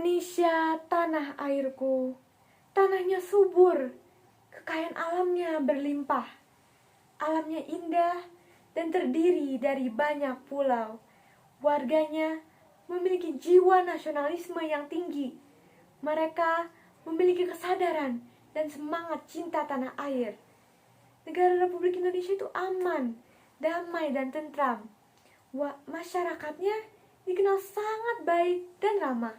Indonesia, tanah airku, tanahnya subur, kekayaan alamnya berlimpah. Alamnya indah dan terdiri dari banyak pulau. Warganya memiliki jiwa nasionalisme yang tinggi. Mereka memiliki kesadaran dan semangat cinta tanah air. Negara Republik Indonesia itu aman, damai, dan tentram. Masyarakatnya dikenal sangat baik dan ramah.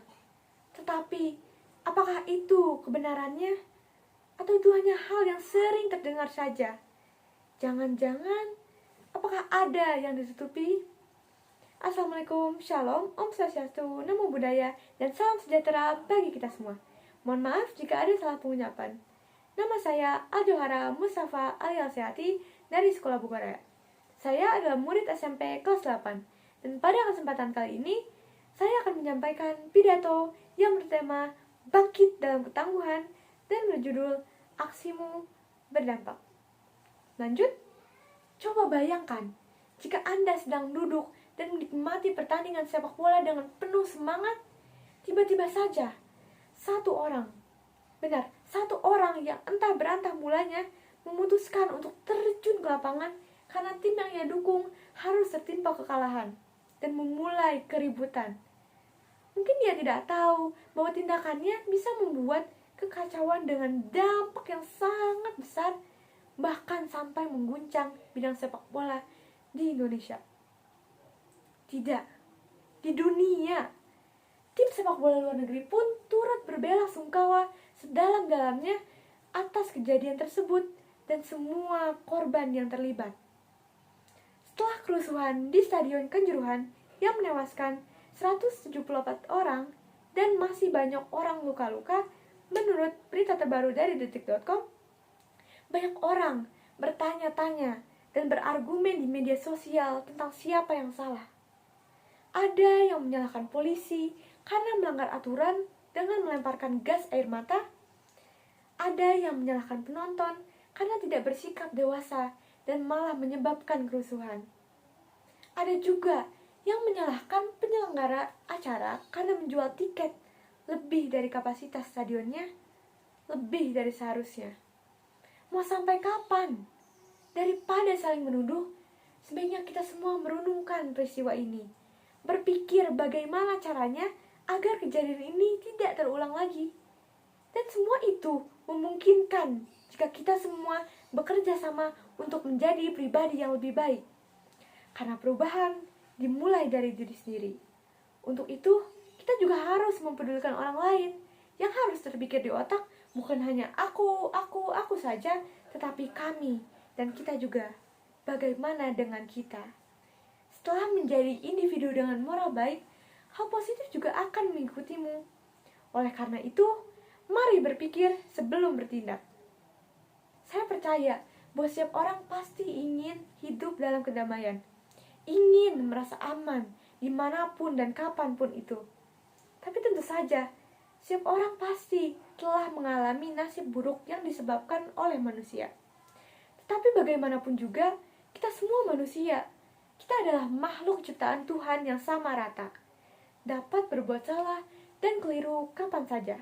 Tetapi, apakah itu kebenarannya? Atau itu hanya hal yang sering terdengar saja? Jangan-jangan, apakah ada yang ditutupi? Assalamualaikum, Shalom, Om Swastiastu, Namo Buddhaya, dan salam sejahtera bagi kita semua. Mohon maaf jika ada salah pengucapan. Nama saya Al-Johara Mustafa Al-Yalseati dari Sekolah Bukhara. Saya adalah murid SMP kelas 8, dan pada kesempatan kali ini, saya akan menyampaikan pidato yang bertema Bangkit dalam Ketangguhan dan berjudul Aksimu Berdampak. Lanjut, coba bayangkan jika Anda sedang duduk dan menikmati pertandingan sepak bola dengan penuh semangat, tiba-tiba saja satu orang yang entah berantah mulanya memutuskan untuk terjun ke lapangan karena tim yang ia dukung harus tertimpa kekalahan dan memulai keributan. Mungkin dia tidak tahu bahwa tindakannya bisa membuat kekacauan dengan dampak yang sangat besar, bahkan sampai mengguncang bidang sepak bola di Indonesia. Tidak, di dunia. Tim sepak bola luar negeri pun turut berbela-sungkawa sedalam-dalamnya atas kejadian tersebut dan semua korban yang terlibat. Setelah kerusuhan di Stadion Kanjuruhan yang menewaskan 174 orang dan masih banyak orang luka-luka, menurut berita terbaru dari detik.com, banyak orang bertanya-tanya dan berargumen di media sosial tentang siapa yang salah. Ada yang menyalahkan polisi karena melanggar aturan dengan melemparkan gas air mata. Ada yang menyalahkan penonton karena tidak bersikap dewasa dan malah menyebabkan kerusuhan. Ada juga yang menyalahkan penyelenggara acara karena menjual tiket lebih dari kapasitas stadionnya, lebih dari seharusnya. Mau sampai kapan? Daripada saling menuduh, sebaiknya kita semua merenungkan peristiwa ini. Berpikir bagaimana caranya agar kejadian ini tidak terulang lagi. Dan semua itu memungkinkan jika kita semua bekerja sama untuk menjadi pribadi yang lebih baik. Karena perubahan dimulai dari diri sendiri. Untuk itu, kita juga harus mempedulikan orang lain. Yang harus terpikir di otak bukan hanya aku saja, tetapi kami dan kita juga. Bagaimana dengan kita? Setelah menjadi individu dengan moral baik, hal positif juga akan mengikutimu. Oleh karena itu, mari berpikir sebelum bertindak. Saya percaya bahwa setiap orang pasti ingin hidup dalam kedamaian, ingin merasa aman dimanapun dan kapanpun itu. Tapi tentu saja, setiap orang pasti telah mengalami nasib buruk yang disebabkan oleh manusia. Tetapi bagaimanapun juga, kita semua manusia. Kita adalah makhluk ciptaan Tuhan yang sama rata, dapat berbuat salah dan keliru kapan saja.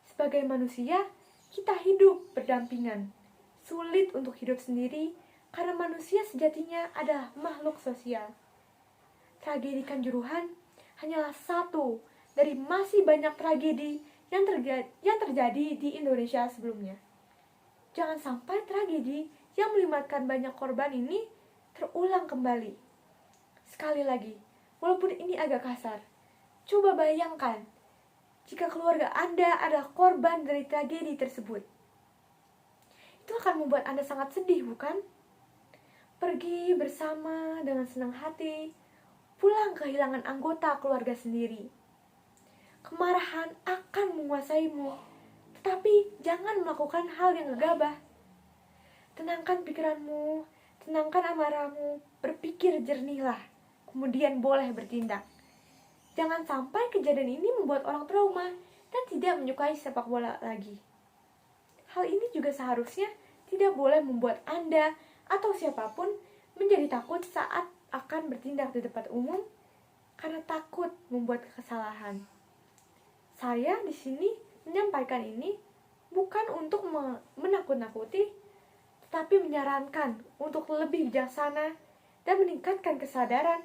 Sebagai manusia, kita hidup berdampingan. Sulit untuk hidup sendiri karena manusia sejatinya adalah makhluk sosial. Tragedi Kanjuruhan hanyalah satu dari masih banyak tragedi yang terjadi di Indonesia sebelumnya. Jangan sampai tragedi yang melibatkan banyak korban ini terulang kembali. Sekali lagi, walaupun ini agak kasar, coba bayangkan jika keluarga Anda adalah korban dari tragedi tersebut. Itu akan membuat Anda sangat sedih, bukan? Pergi bersama dengan senang hati, pulang kehilangan anggota keluarga sendiri. Kemarahan akan menguasaimu, tetapi jangan melakukan hal yang gegabah. Tenangkan pikiranmu, tenangkan amarahmu, berpikir jernihlah, kemudian boleh bertindak. Jangan sampai kejadian ini membuat orang trauma dan tidak menyukai sepak bola lagi. Hal ini juga seharusnya tidak boleh membuat Anda atau siapapun menjadi takut saat akan bertindak di tempat umum karena takut membuat kesalahan. Saya di sini menyampaikan ini bukan untuk menakut-nakuti, tetapi menyarankan untuk lebih bijaksana dan meningkatkan kesadaran.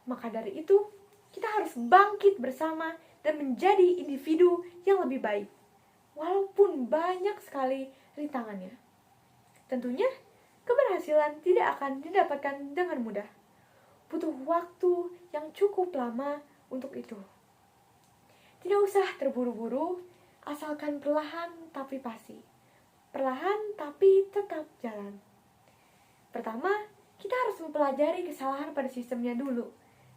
Maka dari itu, kita harus bangkit bersama dan menjadi individu yang lebih baik, walaupun banyak sekali rintangannya. Tentunya, keberhasilan tidak akan didapatkan dengan mudah. Butuh waktu yang cukup lama untuk itu. Tidak usah terburu-buru, asalkan perlahan tapi pasti. Perlahan tapi tetap jalan. Pertama, kita harus mempelajari kesalahan pada sistemnya dulu.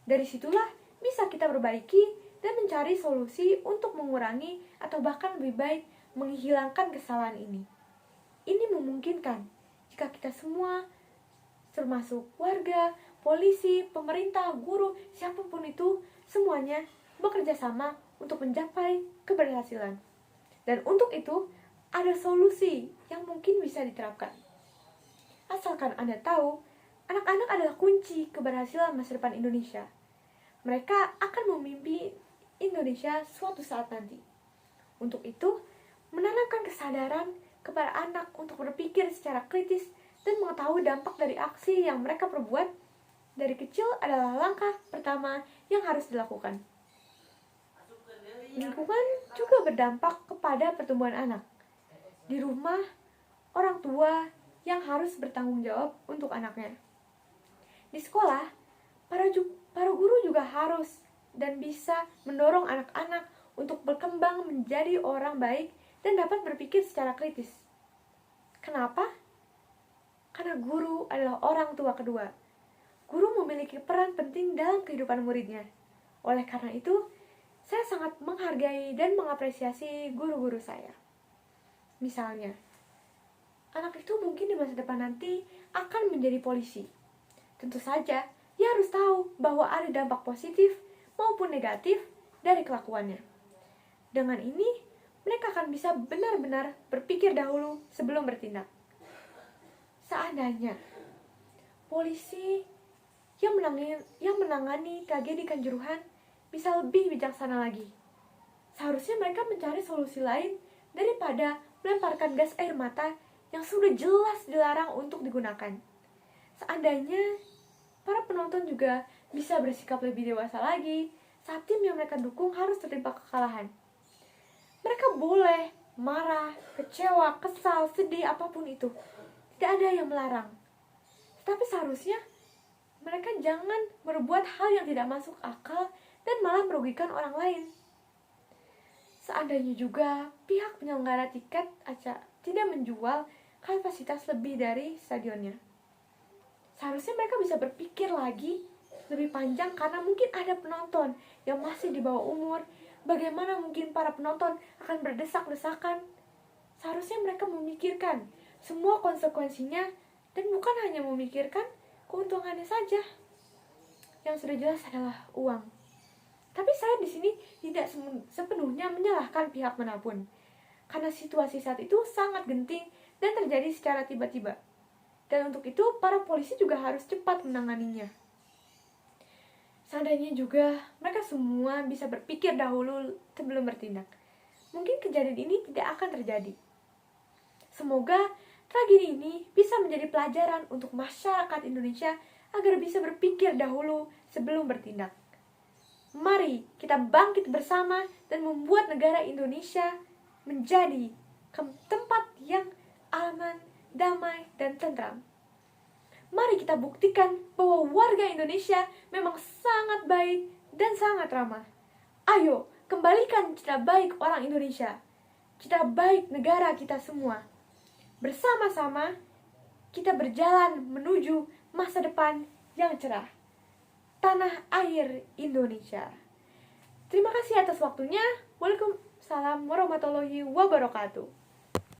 Dari situlah bisa kita perbaiki dan mencari solusi untuk mengurangi atau bahkan lebih baik menghilangkan kesalahan ini. Ini memungkinkan jika kita semua, termasuk warga, polisi, pemerintah, guru, siapapun itu, semuanya bekerja sama untuk mencapai keberhasilan. Dan untuk itu, ada solusi yang mungkin bisa diterapkan. Asalkan Anda tahu, anak-anak adalah kunci keberhasilan masa depan Indonesia. Mereka akan memimpin Indonesia suatu saat nanti. Untuk itu, menanamkan kesadaran kepada anak untuk berpikir secara kritis dan mengetahui dampak dari aksi yang mereka perbuat dari kecil adalah langkah pertama yang harus dilakukan. Lingkungan juga berdampak kepada pertumbuhan anak. Di rumah, orang tua yang harus bertanggung jawab untuk anaknya. Di sekolah, para guru juga harus dan bisa mendorong anak-anak untuk berkembang menjadi orang baik dan dapat berpikir secara kritis. Kenapa? Karena guru adalah orang tua kedua. Guru memiliki peran penting dalam kehidupan muridnya. Oleh karena itu, saya sangat menghargai dan mengapresiasi guru-guru saya. Misalnya, anak itu mungkin di masa depan nanti akan menjadi polisi. Tentu saja, dia harus tahu bahwa ada dampak positif maupun negatif dari kelakuannya. Dengan ini, mereka akan bisa benar-benar berpikir dahulu sebelum bertindak. Seandainya polisi yang menangani tragedi Kanjuruhan bisa lebih bijaksana lagi, seharusnya mereka mencari solusi lain daripada melemparkan gas air mata yang sudah jelas dilarang untuk digunakan. Seandainya para penonton juga bisa bersikap lebih dewasa lagi saat tim yang mereka dukung harus tertimpa kekalahan. Mereka boleh marah, kecewa, kesal, sedih, apapun itu. Tidak ada yang melarang. Tapi seharusnya mereka jangan berbuat hal yang tidak masuk akal dan malah merugikan orang lain. Seandainya juga pihak penyelenggara tiket tidak menjual kapasitas lebih dari stadionnya, seharusnya mereka bisa berpikir lagi lebih panjang karena mungkin ada penonton yang masih di bawah umur. Bagaimana mungkin para penonton akan berdesak-desakan? Seharusnya mereka memikirkan semua konsekuensinya dan bukan hanya memikirkan keuntungannya saja. Yang sudah jelas adalah uang. Tapi saya di sini tidak sepenuhnya menyalahkan pihak manapun, karena situasi saat itu sangat genting dan terjadi secara tiba-tiba. Dan untuk itu, para polisi juga harus cepat menanganinya. Seandainya juga mereka semua bisa berpikir dahulu sebelum bertindak, mungkin kejadian ini tidak akan terjadi. Semoga tragedi ini bisa menjadi pelajaran untuk masyarakat Indonesia agar bisa berpikir dahulu sebelum bertindak. Mari kita bangkit bersama dan membuat negara Indonesia menjadi tempat yang aman, damai, dan tentram. Mari kita buktikan bahwa warga Indonesia memang sangat baik dan sangat ramah. Ayo, kembalikan citra baik orang Indonesia, citra baik negara kita semua. Bersama-sama, kita berjalan menuju masa depan yang cerah. Tanah air Indonesia. Terima kasih atas waktunya. Waalaikumsalam warahmatullahi wabarakatuh.